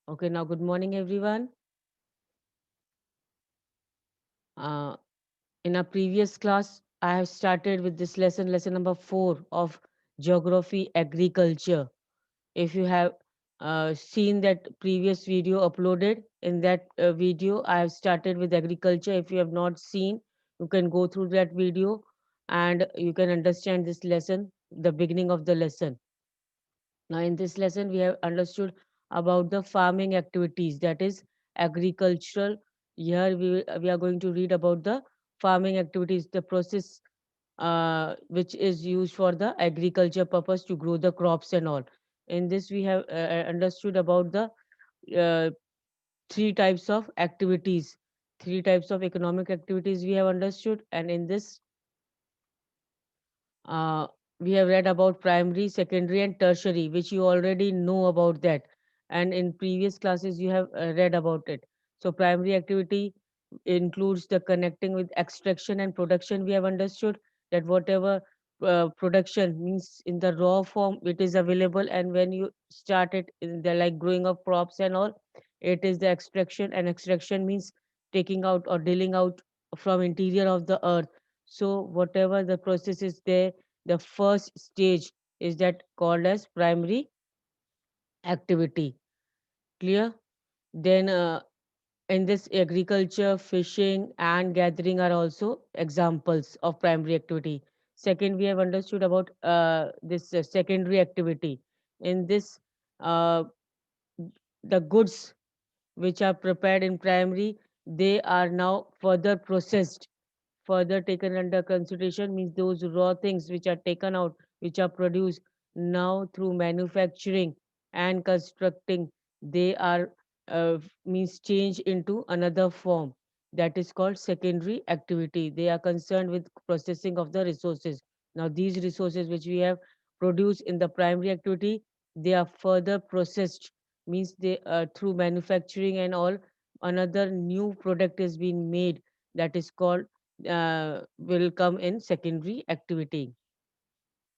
Okay, now good morning, everyone. Uh, in our previous class, I have started with this lesson number 4 of Geography Agriculture. If you have seen that previous video uploaded, in that video, I have started with agriculture. If you have not seen, you can go through that video and you can understand this lesson, the beginning of the lesson. Now, in this lesson, we have understood about the farming activities, that is agricultural. Here, we are going to read about the farming activities, the process which is used for the agriculture purpose to grow the crops and all. In this, we have understood about the uh, three types of activities, three types of economic activities we have understood. And in this, uh, we have read about primary, secondary, and tertiary, which you already know about that. And in previous classes, you have read about it. So, primary activity includes the connecting with extraction and production. We have understood that whatever production means in the raw form, it is available, and when you start it in the like growing of crops and all, it is the extraction. And extraction means taking out or dealing out from interior of the earth. So whatever the process is there, the first stage is that called as primary activity. Clear? Then in this agriculture, fishing and gathering are also examples of primary activity. Second, we have understood about this secondary activity. In this, uh, the goods which are prepared in primary, they are now further processed, further taken under consideration, means those raw things which are taken out, which are produced now through manufacturing and constructing, they are means changed into another form, that is called secondary activity. They are concerned with processing of the resources. Now these resources which we have produced in the primary activity, they are further processed, means they through manufacturing and all, another new product is being made, that is called will come in secondary activity.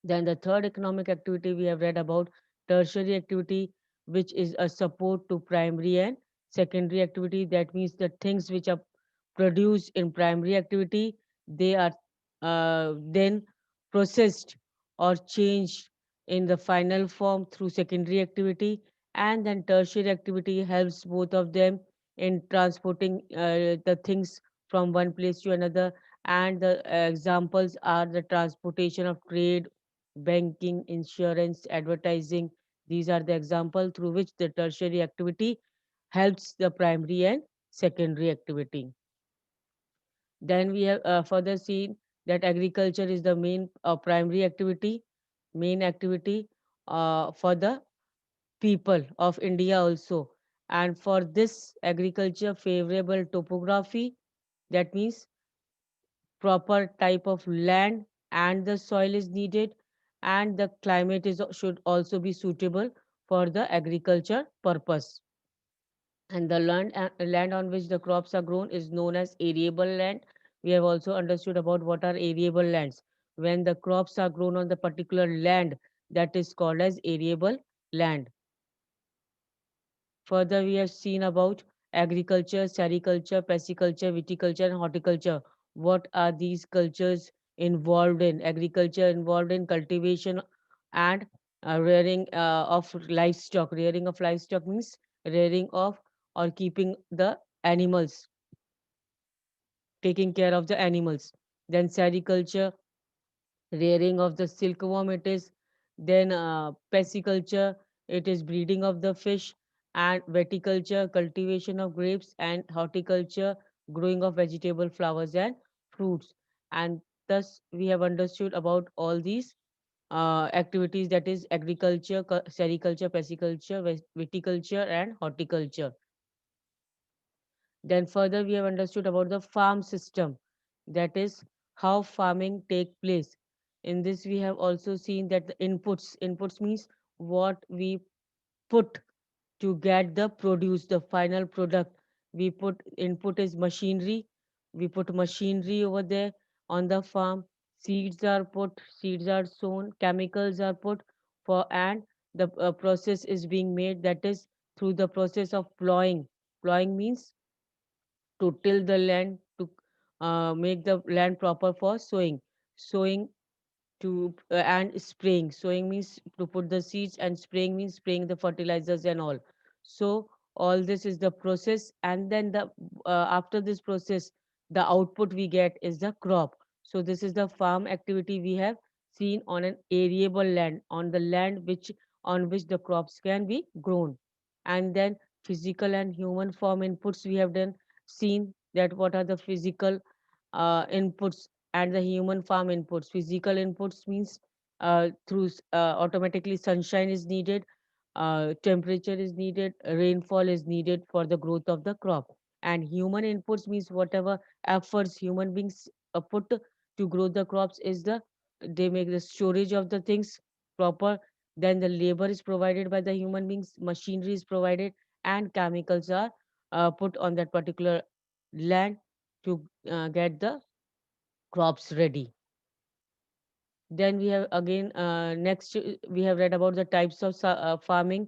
Then the third economic activity we have read about, tertiary activity, which is a support to primary and secondary activity. That means the things which are produced in primary activity, they are then processed or changed in the final form through secondary activity. And then tertiary activity helps both of them in transporting the things from one place to another. And the examples are the transportation of trade, banking, insurance, advertising. These are the example through which the tertiary activity helps the primary and secondary activity. Then we have further seen that agriculture is the main primary activity, main activity for the people of India also. And for this agriculture, favorable topography, that means proper type of land and the soil is needed, and the climate is should also be suitable for the agriculture purpose. And the land on which the crops are grown is known as arable land. We have also understood about what are arable lands. When the crops are grown on the particular land, that is called as arable land. Further, we have seen about agriculture, sericulture, pisciculture, viticulture, and horticulture. What are these cultures involved in? Agriculture involved in cultivation and rearing of livestock. Rearing of livestock means rearing of or keeping the animals, taking care of the animals. Then sericulture, rearing of the silkworm it is. Then pisciculture, it is breeding of the fish. And viticulture, cultivation of grapes. And horticulture, growing of vegetable, flowers and fruits. And thus we have understood about all these activities, that is agriculture, sericulture, pisciculture, viticulture and horticulture. Then further we have understood about the farm system, that is how farming take place. In this we have also seen that the inputs means what we put to get the produce, the final product. We put input is machinery. We put machinery over there on the farm. Seeds are put, seeds are sown, chemicals are put for, and the process is being made, that is through the process of plowing. Plowing means to till the land to make the land proper for sowing. Sowing to and spraying. Sowing means to put the seeds, and spraying means spraying the fertilizers and all. So all this is the process, and then the after this process, the output we get is the crop. So this is the farm activity we have seen on an arable land, on the land which on which the crops can be grown. And then physical and human farm inputs we have done seen that what are the physical inputs and the human farm inputs. Physical inputs means automatically sunshine is needed, temperature is needed, rainfall is needed for the growth of the crop. And human inputs means whatever efforts human beings put to grow the crops is the they make the storage of the things proper. Then the labor is provided by the human beings, machinery is provided, and chemicals are put on that particular land to get the crops ready. Then we have again next we have read about the types of farming.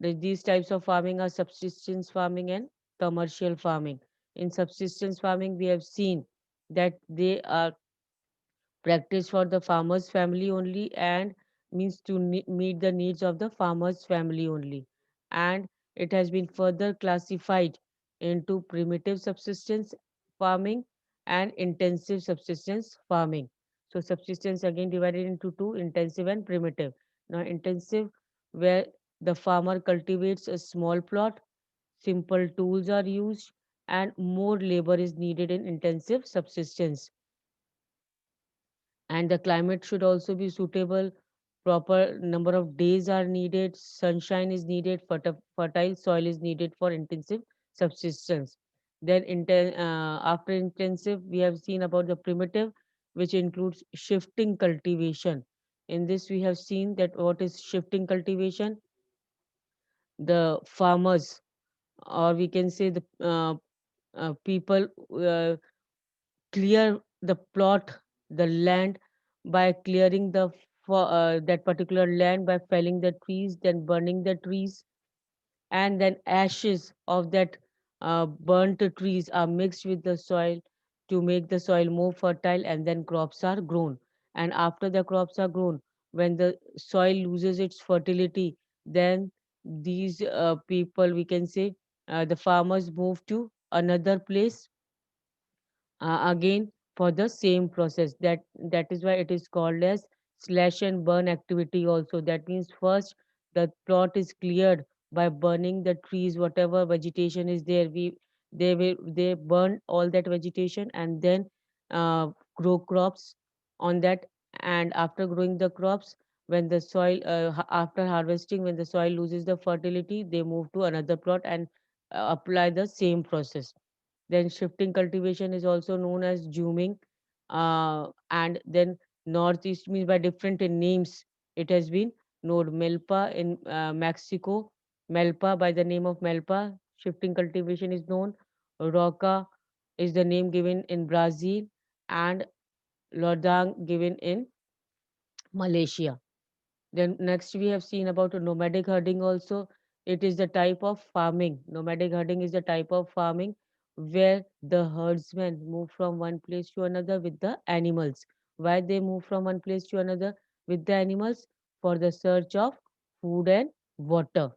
These types of farming are subsistence farming and commercial farming. In subsistence farming, we have seen that they are practiced for the farmer's family only, and means to meet the needs of the farmer's family only. And it has been further classified into primitive subsistence farming and intensive subsistence farming. So subsistence again divided into two, intensive and primitive. Now intensive, where the farmer cultivates a small plot, simple tools are used, and more labor is needed in intensive subsistence. And the climate should also be suitable. Proper number of days are needed, sunshine is needed, fertile soil is needed for intensive subsistence. Then after intensive we have seen about the primitive, which includes shifting cultivation. In this we have seen that what is shifting cultivation. The farmers, or we can say the people, uh, clear the plot, the land, by clearing that particular land by felling the trees, then burning the trees, and then ashes of that burnt trees are mixed with the soil to make the soil more fertile, and then crops are grown. And after the crops are grown, when the soil loses its fertility, then these people, we can say, the farmers move to another place again for the same process. That is why it is called as slash and burn activity also. That means first the plot is cleared by burning the trees, whatever vegetation is there, they burn all that vegetation, and then uh, grow crops on that. And after growing the crops, when the soil after harvesting, when the soil loses the fertility, they move to another plot and apply the same process. Then shifting cultivation is also known as zooming. And then northeast means by different names. It has been known Melpa in Mexico, Melpa by the name of Melpa. Shifting cultivation is known. Roca is the name given in Brazil, and Lodang given in Malaysia. Then next we have seen about nomadic herding also. It is the type of farming. Nomadic herding is the type of farming where the herdsmen move from one place to another with the animals. Why they move from one place to another with the animals? For the search of food and water.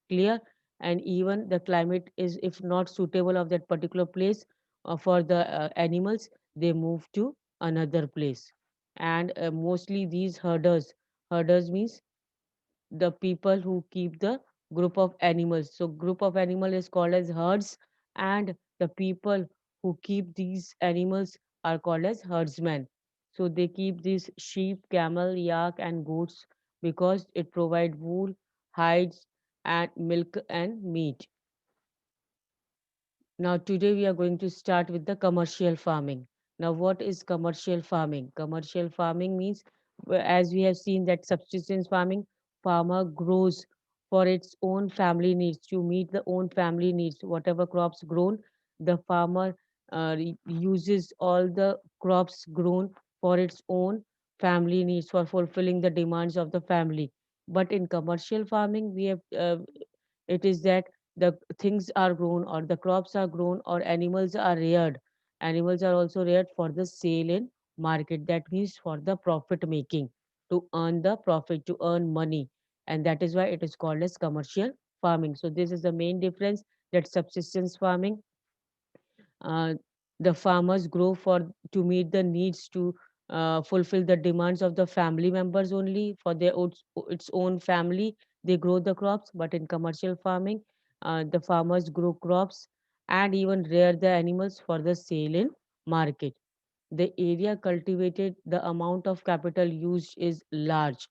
Clear? And even the climate is if not suitable of that particular place for the animals, they move to another place. And mostly these herders means the people who keep the group of animals. So group of animal is called as herds, and the people who keep these animals are called as herdsmen. So they keep these sheep, camel, yak, and goats because it provide wool, hides, and milk and meat. Now, today we are going to start with the commercial farming. Now, what is commercial farming? Commercial farming means, as we have seen, that subsistence farming, farmer grows for its own family needs to meet the own family needs. Whatever crops grown, the farmer uses all the crops grown for its own family needs for fulfilling the demands of the family. But in commercial farming, we have It is that the things are grown or the crops are grown or animals are reared. Animals are also reared for the sale in market. That means for the profit making, to earn the profit, to earn money. And that is why it is called as commercial farming. So this is the main difference, that subsistence farming, uh, the farmers grow for to meet the needs, to fulfill the demands of the family members only, for their its own family. They grow the crops. But in commercial farming, the farmers grow crops and even rear the animals for the sale in market. The area cultivated, the amount of capital used is large.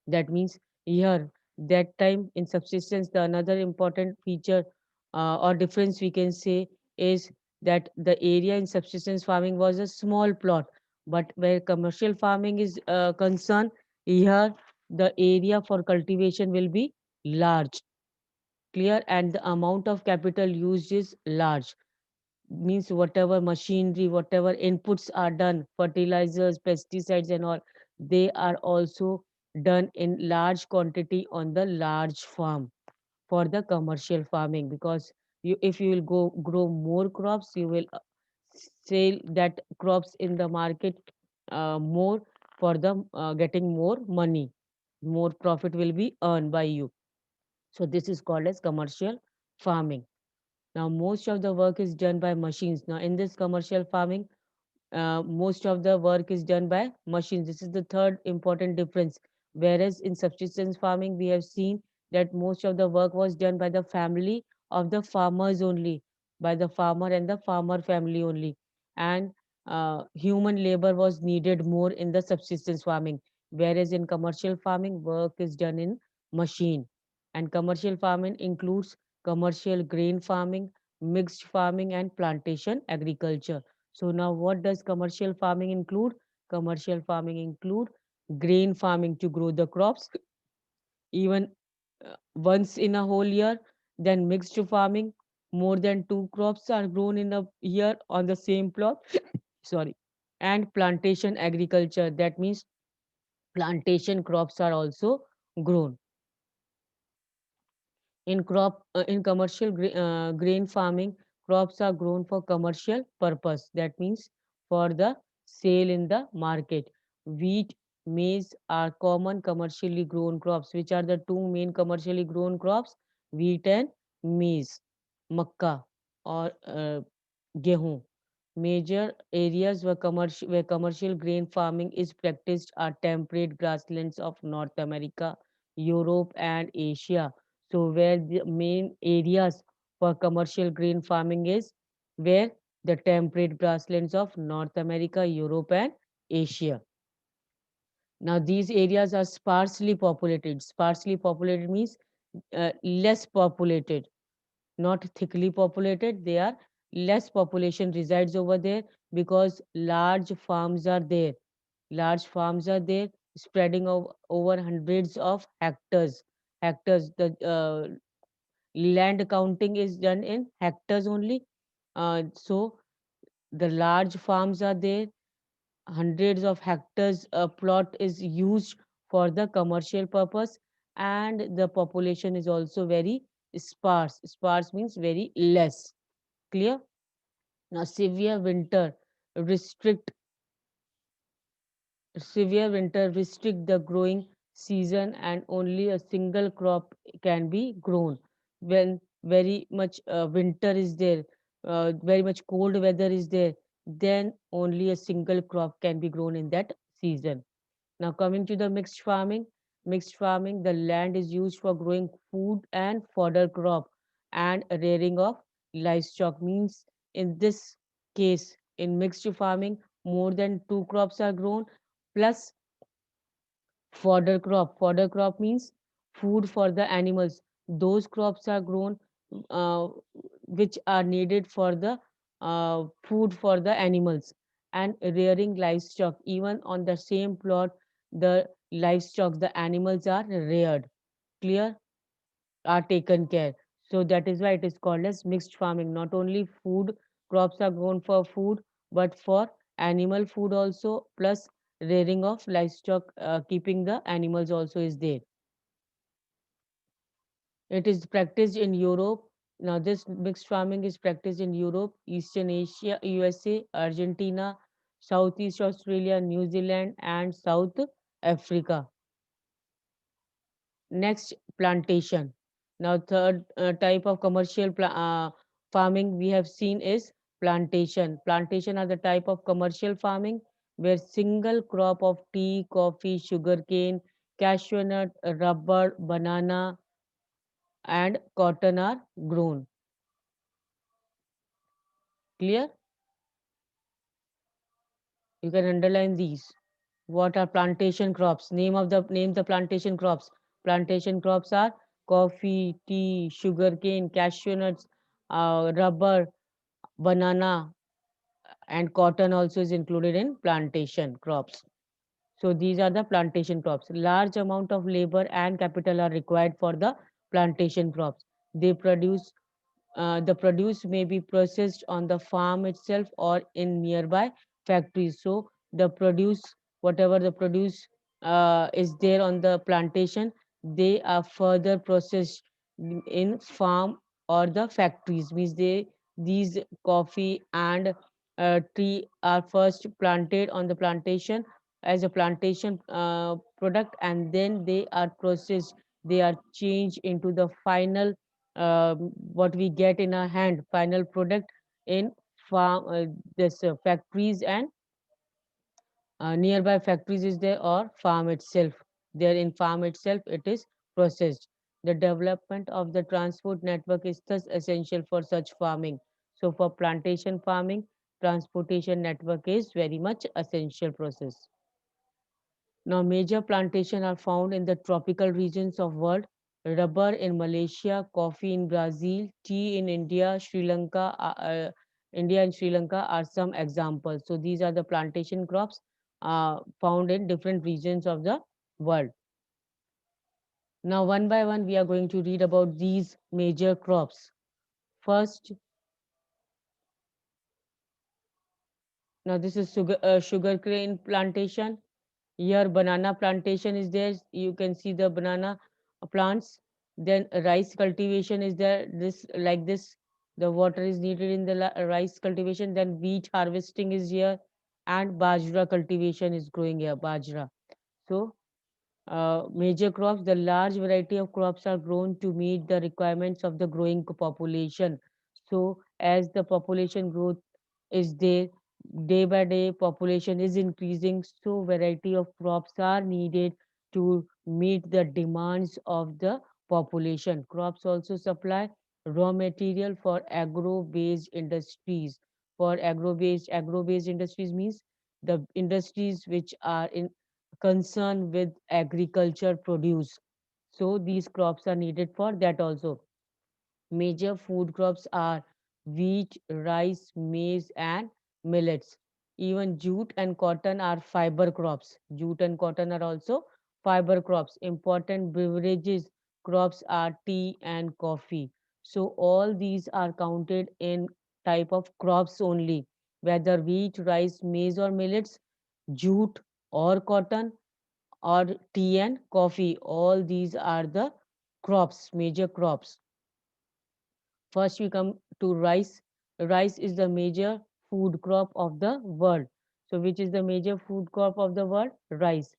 That means here, that time in subsistence, the another important feature or difference we can say is that the area in subsistence farming was a small plot, but where commercial farming is concerned, here the area for cultivation will be large, clear, and the amount of capital used is large. Means whatever machinery, whatever inputs are done, fertilizers, pesticides and all, they are also done in large quantity on the large farm for the commercial farming. Because if you will go grow more crops, you will sell that crops in the market more, for the getting more money, more profit will be earned by you. So this is called as commercial farming. Now, most of the work is done by machines. Now, in this commercial farming, most of the work is done by machines. This is the third important difference. Whereas in subsistence farming, we have seen that most of the work was done by the family of the farmers only, by the farmer and the farmer family only. And human labor was needed more in the subsistence farming. Whereas in commercial farming, work is done in machine. And commercial farming includes commercial grain farming, mixed farming, and plantation agriculture. So now what does commercial farming include? Commercial farming include grain farming to grow the crops even once in a whole year, then mixed farming, more than two crops are grown in a year on the same plot. Sorry. And plantation agriculture, that means plantation crops are also grown. In commercial grain farming, crops are grown for commercial purpose. That means for the sale in the market. Wheat, maize are common commercially grown crops. Which are the two main commercially grown crops? Wheat and maize, makka or gehu. Major areas where commercial grain farming is practiced are temperate grasslands of North America, Europe, and Asia. So, where the main areas for commercial grain farming is where the temperate grasslands of North America, Europe, and Asia. Now, these areas are sparsely populated. Sparsely populated means less populated, not thickly populated. They are less population resides over there because large farms are there. Large farms are there spreading over hundreds of hectares. Hectares. The land counting is done in hectares only. So the large farms are there. Hundreds of hectares plot is used for the commercial purpose, and the population is also very sparse. Sparse means very less. Clear? Now, restrict severe winter restrict the growing season, and only a single crop can be grown. When very much winter is there, very much cold weather is there, then only a single crop can be grown in that season. Now, coming to the mixed farming, the land is used for growing food and fodder crop and rearing of livestock. Means in this case, in mixed farming, more than two crops are grown plus fodder crop. Fodder crop means food for the animals. Those crops are grown uh, which are needed for the food for the animals. And rearing livestock, even on the same plot, the livestock, the animals are reared. Clear? Are taken care. So that is why it is called as mixed farming. Not only food crops are grown for food, but for animal food also, plus rearing of livestock, keeping the animals also is there. It is practiced in Europe. Now, this mixed farming is practiced in Europe, Eastern Asia, USA, Argentina, Southeast Australia, New Zealand, and South Africa. Next, plantation. Now, third type of commercial farming we have seen is plantation. Plantation are the type of commercial farming where single crop of tea, coffee, sugarcane, cashew nut, rubber, banana, and cotton are grown. Clear? You can underline these. What are plantation crops? Name the plantation crops. Plantation crops are coffee, tea, sugarcane, cashew nuts, rubber, banana, and cotton also is included in plantation crops. So these are the plantation crops. Large amount of labor and capital are required for the plantation crops. They produce the produce may be processed on the farm itself or in nearby factories. So the produce, whatever the produce is there on the plantation, they are further processed in farm or the factories. Means these coffee and tree are first planted on the plantation as a plantation product, and then they are processed. They are changed into the final what we get in our hand, final product in farm, this factories and nearby factories is there or farm itself. There in farm itself, it is processed. The development of the transport network is thus essential for such farming. So for plantation farming, transportation network is very much essential process. Now, major plantations are found in the tropical regions of world. Rubber in Malaysia, coffee in Brazil, tea in India, India and Sri Lanka are some examples. So these are the plantation crops found in different regions of the world. Now, one by one, we are going to read about these major crops. First, now this is sugarcane plantation. Here, banana plantation is there. You can see the banana plants. Then rice cultivation is there. This like this. The water is needed in the rice cultivation. Then wheat harvesting is here, and bajra cultivation is growing here. Bajra. So major crops, the large variety of crops are grown to meet the requirements of the growing population. So, as the population growth is there, day by day, population is increasing, so variety of crops are needed to meet the demands of the population. Crops also supply raw material for agro-based industries. For agro-based industries means the industries which are in concern with agriculture produce. So these crops are needed for that also. Major food crops are wheat, rice, maize, and millets. Even jute and cotton are fiber crops. Jute and cotton are also fiber crops. Important beverages crops are tea and coffee. So all these are counted in type of crops only. Whether wheat, rice, maize, or millets, jute or cotton, or tea and coffee. All these are the crops, major crops. First, we come to rice. Rice is the major food crop of the world. So, which is the major food crop of the world? Rice.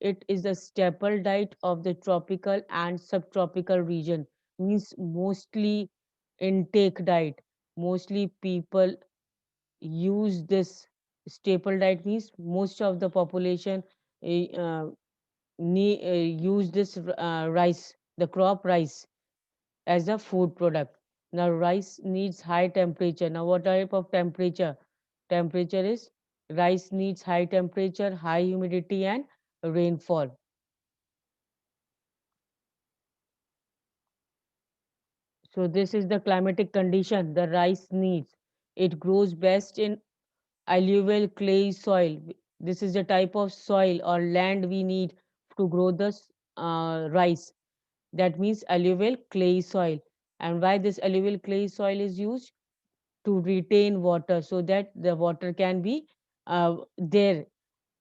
It is the staple diet of the tropical and subtropical region. Means mostly intake diet. Mostly people use this staple diet. Means most of the population eh, uh, use this rice, the crop rice, as a food product. Now, rice needs high temperature. Now, what type of temperature? Temperature is rice needs high temperature, high humidity, and rainfall. So, this is the climatic condition the rice needs. It grows best in alluvial clay soil. This is the type of soil or land we need to grow the rice. That means alluvial clay soil. And why this alluvial clay soil is used? To retain water so that the water can be there,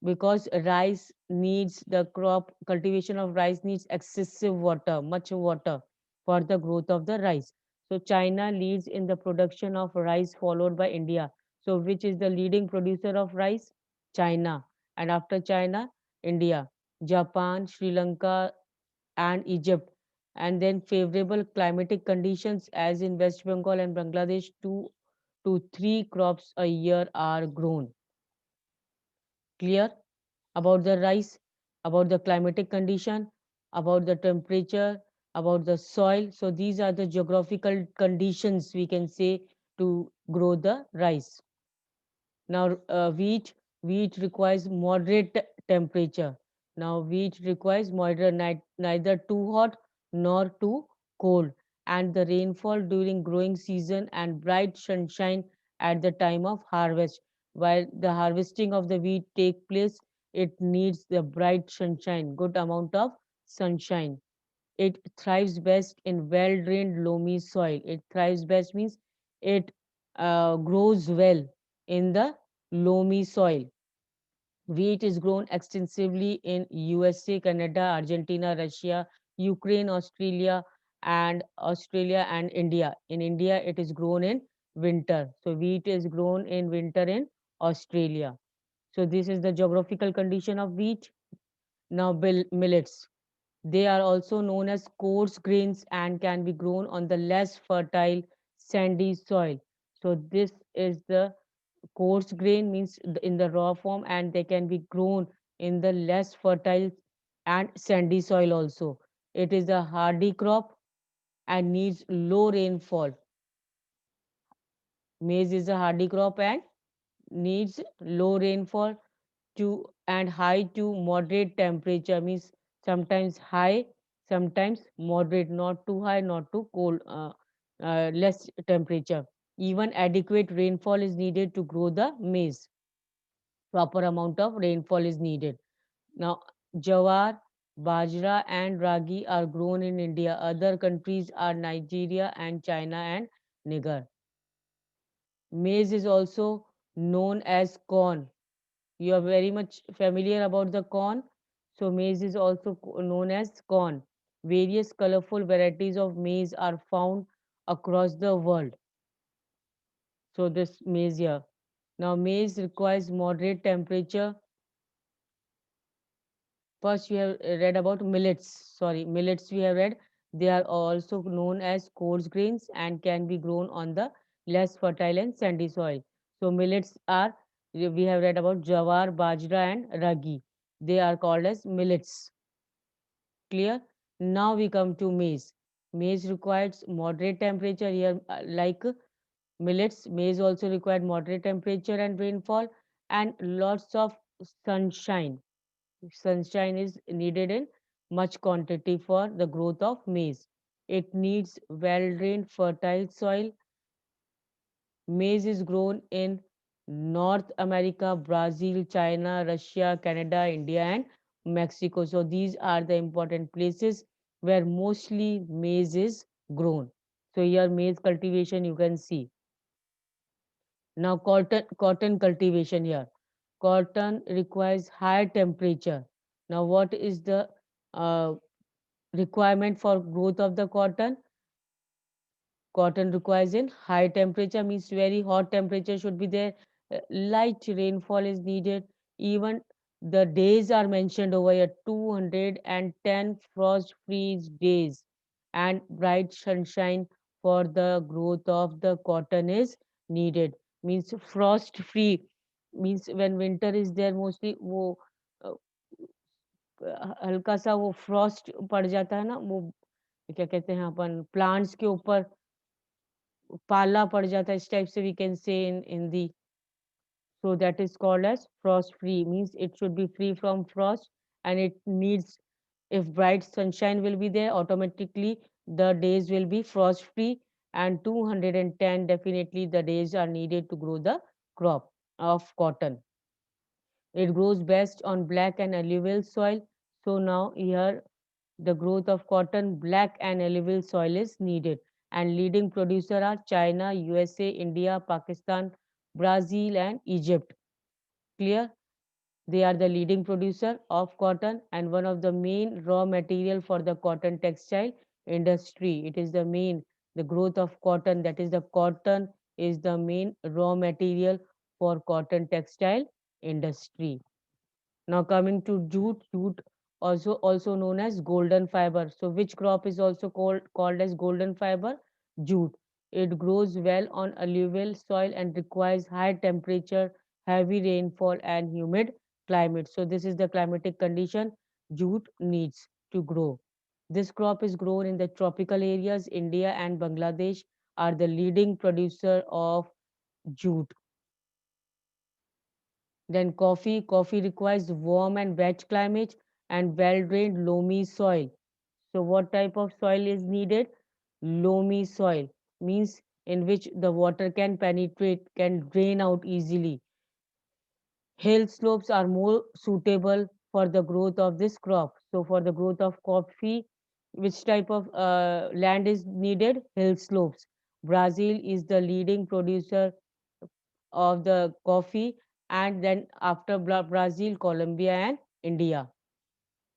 because rice needs the crop cultivation of rice needs excessive water, much water. for the growth of the rice. So China leads in the production of rice, followed by India. So which is the leading producer of rice? China. And after China, India, Japan, Sri Lanka, and Egypt. And then favorable climatic conditions, as in West Bengal and Bangladesh, 2 to 3 crops a year are grown. Clear about the rice, about the climatic condition, about the temperature, about the soil. So these are the geographical conditions we can say to grow the rice. Now, wheat requires moderate temperature. Now, wheat requires moderate, neither too hot nor too cold, and the rainfall during growing season and bright sunshine at the time of harvest. While the harvesting of the wheat take place, it needs the bright sunshine, good amount of sunshine. It thrives best in well-drained loamy soil. It thrives best means it grows well in the loamy soil. Wheat is grown extensively in USA, Canada, Argentina, Russia, Ukraine, Australia and India. In India, it is grown in winter. So wheat is grown in winter in Australia. So this is the geographical condition of wheat. Now millets. They are also known as coarse grains and can be grown on the less fertile sandy soil. So this is the coarse grain means in the raw form, and they can be grown in the less fertile and sandy soil also. It is a hardy crop and needs low rainfall. Maize is a hardy crop and needs low rainfall to and high to moderate temperature means sometimes high, sometimes moderate, not too high, not too cold, less temperature. Even adequate rainfall is needed to grow the maize. Proper amount of rainfall is needed. Now, jawar, bajra, and ragi are grown in India. Other countries are Nigeria and China and Niger. Maize is also known as corn. You are very much familiar about the corn. So maize is also known as corn. Various colorful varieties of maize are found across the world. So this maize here. Now maize requires moderate temperature. First, you have read about millets. Sorry, millets we have read. They are also known as coarse grains and can be grown on the less fertile and sandy soil. So millets are, we have read about jawar, bajra and ragi. They are called as millets. Clear? Now we come to maize. Maize requires moderate temperature here, like millets. Maize also required moderate temperature and rainfall and lots of sunshine. Sunshine is needed in much quantity for the growth of maize. It needs well-drained, fertile soil. Maize is grown in North America, Brazil, China, Russia, Canada, India, and Mexico. So these are the important places where mostly maize is grown. So here maize cultivation you can see. Now cotton cultivation here. Cotton requires high temperature. Now what is the uh, requirement for growth of the cotton? Cotton requires in high temperature means very hot temperature should be there. Light rainfall is needed. Even the days are mentioned over here, 210 frost free days and bright sunshine for the growth of the cotton is needed. Means frost free means when winter is there mostly वो अ, हल्का सा वो Frost पड़ जाता है ना वो क्या कहते हैं अपन प्लांट्स के ऊपर पाला पड़ जाता है इस टाइप से we can say in Hindi so that is called as frost free means it should be free from frost and it needs if bright sunshine will be there automatically the days will be frost free and 210 definitely the days are needed to grow the crop of cotton. It grows best on black and alluvial soil. So now here the growth of cotton, black and alluvial soil is needed. And leading producer are China, USA, India, Pakistan, Brazil and Egypt. Clear? They are the leading producer of cotton and one of the main raw material for the cotton textile industry. It is the main, the growth of cotton, that is the cotton is the main raw material for cotton textile industry. Now coming to jute, jute also known as golden fiber. So which crop is also called as golden fiber? Jute. It grows well on alluvial soil and requires high temperature, heavy rainfall, and humid climate. So this is the climatic condition jute needs to grow. This crop is grown in the tropical areas. India and Bangladesh are the leading producer of jute. Then coffee. Coffee requires warm and wet climate and well-drained loamy soil. So what type of soil is needed? Loamy soil means in which the water can penetrate, can drain out easily. Hill slopes are more suitable for the growth of this crop. So for the growth of coffee, which type of land is needed? Hill slopes. Brazil is the leading producer of the coffee, and then after Brazil, Colombia and India.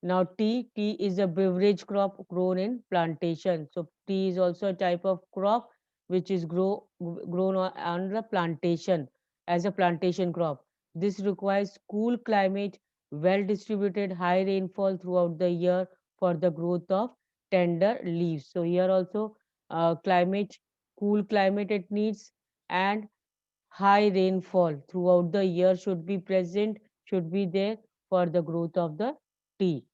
Now tea is a beverage crop grown in plantation. So tea is also a type of crop which is grown on the plantation as a plantation crop. This requires cool climate, well distributed high rainfall throughout the year for the growth of tender leaves. So here also climate, cool climate it needs, and high rainfall throughout the year should be present, should be there for the growth of the tea.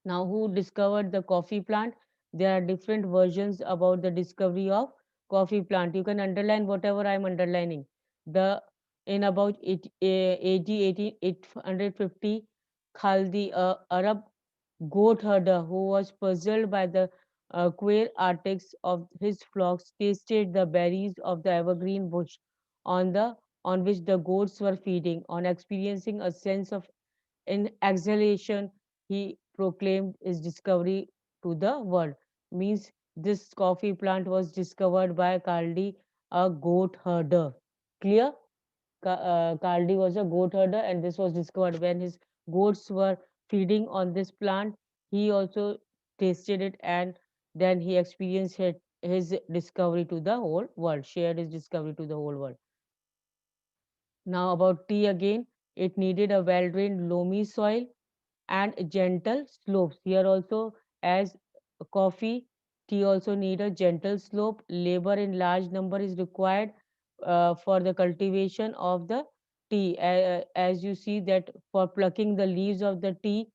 Now, who discovered the coffee plant? There are different versions about the discovery of coffee plant. You can underline whatever I am underlining. The in about AD 850, Khaldi, a Arab goat herder who was puzzled by the queer antics of his flocks, tasted the berries of the evergreen bush on the on which the goats were feeding. On experiencing a sense of in exhalation, he proclaimed his discovery to the world. Means this coffee plant was discovered by Kaldi, a goat herder. Clear? Kaldi was a goat herder, and this was discovered when his goats were feeding on this plant. He also tasted it, and then he experienced his discovery to the whole world, shared his discovery to the whole world. Now, about tea again, it needed a well drained loamy soil and gentle slopes. Here also, as coffee, tea also need a gentle slope. Labor in large number is required for the cultivation of the tea. As you see that for plucking the leaves of the tea,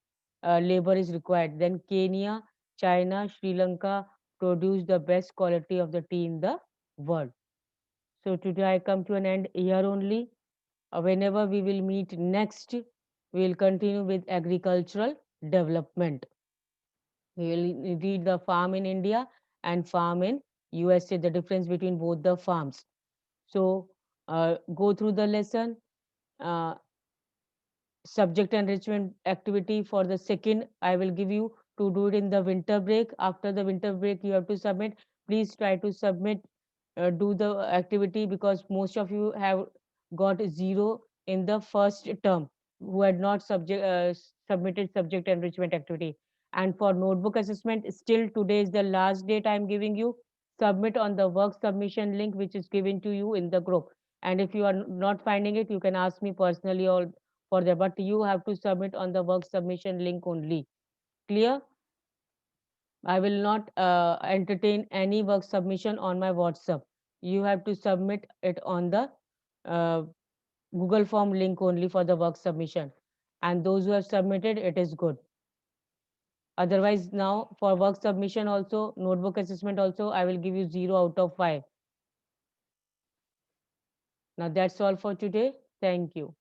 labor is required. Then Kenya, China, Sri Lanka produce the best quality of the tea in the world. So today I come to an end here only. Whenever we will meet next, we will continue with agricultural development. We will read the farm in India and farm in USA, the difference between both the farms. So go through the lesson. Uh, Subject enrichment activity for the second I will give you to do it in the winter break. After the winter break you have to submit. Please try to submit, do the activity, because most of you have got zero in the first term who had not submitted subject enrichment activity. And for notebook assessment, still today is the last date I am giving you. Submit on the work submission link which is given to you in the group, and if you are not finding it you can ask me personally or for that, but you have to submit on the work submission link only. Clear? I will not entertain any work submission on my WhatsApp. You have to submit it on the uh, Google form link only for the work submission. And those who have submitted, it is good. Otherwise, now for work submission also, notebook assessment also, I will give you 0 out of 5. Now that's all for today. Thank you.